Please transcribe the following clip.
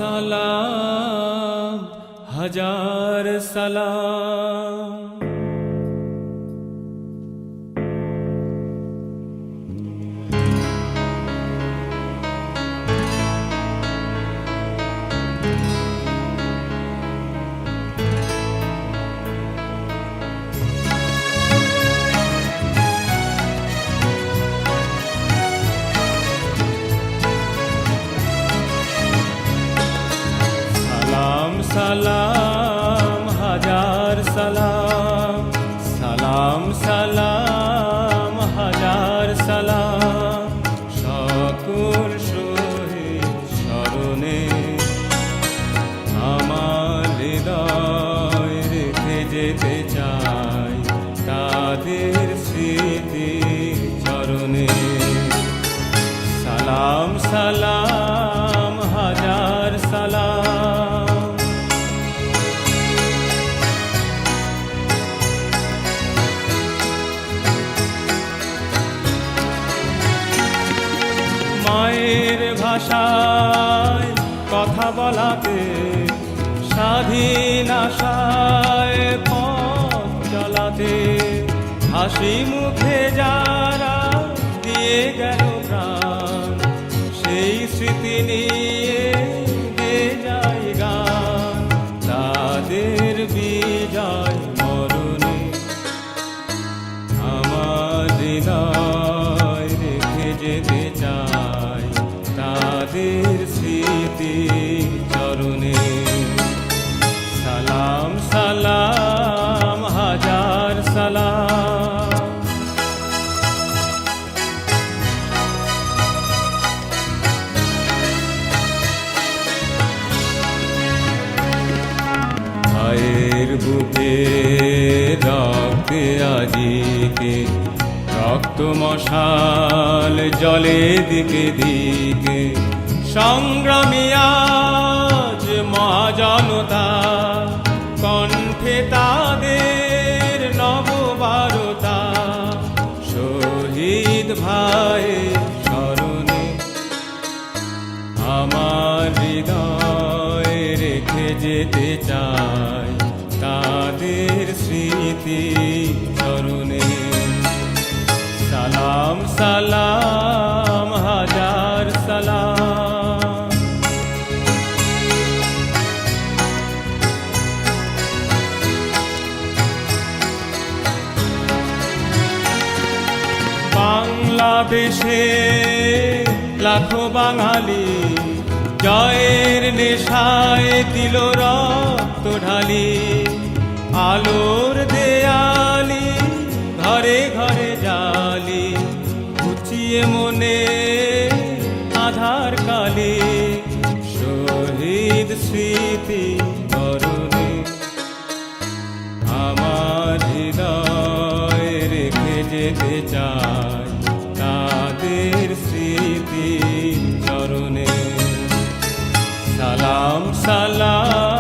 সালাম হাজার সালাম। সালাম হাজার সালাম, সালাম সালাম হাজার সালাম। সকল শহীদ স্মরণে আমার হৃদয় রেখে যেতে চাই তাদের স্মৃতি চরণে। সালাম সালাম হাজার সালাম। মায়ের ভাষায় কথা বলাতে, স্বাধীন আশায় পথ চলাতে, হাসি মুখে যারা দিয়ে গেল প্রাণ, সেই স্মৃতি নিয়ে গেয়ে যায় গান। তাদের বিজয় মরণে আমার হৃদয় রেখে যেতে চাই তাদের স্মৃতি চরণে। সালাম সালাম হাজার সালাম। ভাইয়ের বুকে রক্তে আজিতে, রক্ত মশাল জলে দিকে দিকে, সংগ্রামী আজ মহাজনতা, কণ্ঠে তাদের নববারতা। শহীদ ভাই স্মরণে আমার হৃদয় রেখে যেতে চাই তাদের স্মৃতি চরণে। সালাম সালাম হাজার সালাম। বাংলাদেশে লাখো বাঙালি জয়ের নেশায় দিল রক্ত ঢালি। আলোর দেয়ালি ঘরে ঘরে জালি, ঘুচিয়ে মনে আধার কালি। শহীদ স্মৃতি তরুণে আমার হৃদয় রেখে যেতে চাই তাদের স্মৃতি চরণে। সালাম সালাম